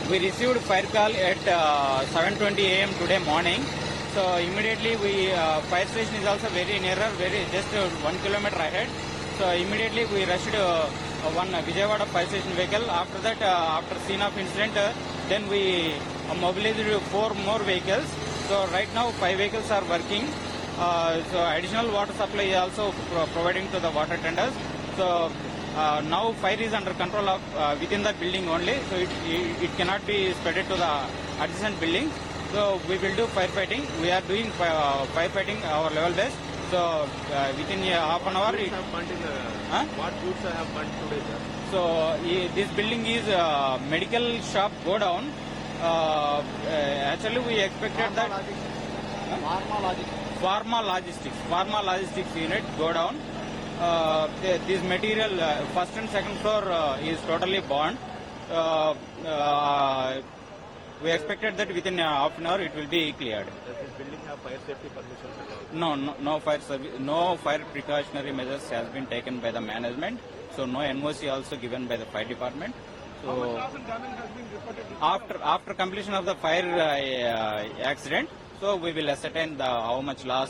We received fire call at 7:20 a.m. today morning. So immediately fire station is also very nearer, just 1 kilometer ahead. So immediately we rushed one Vijayawada fire station vehicle. After that, after scene of incident, then we mobilized 4 more vehicles. So right now 5 vehicles are working. So additional water supply is also providing to the water tenders. So now fire is under control of within the building only. So it cannot be spread to the adjacent buildings. So we will do firefighting. We are doing firefighting our level best. So within half an hour. What goods have burnt today, sir? So this building is medical shop go down. Actually we expected that pharma logistics unit go down. This material first and second floor is totally burned. We expected that within half an hour it will be cleared. Does this building have fire safety permissions? No fire precautionary measures has been taken by the management. So no NOC also given by the fire department. So how much loss and damage has been reported? After completion of the fire accident, so we will ascertain how much loss,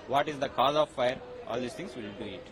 what is the cause of fire. All these things we will do it.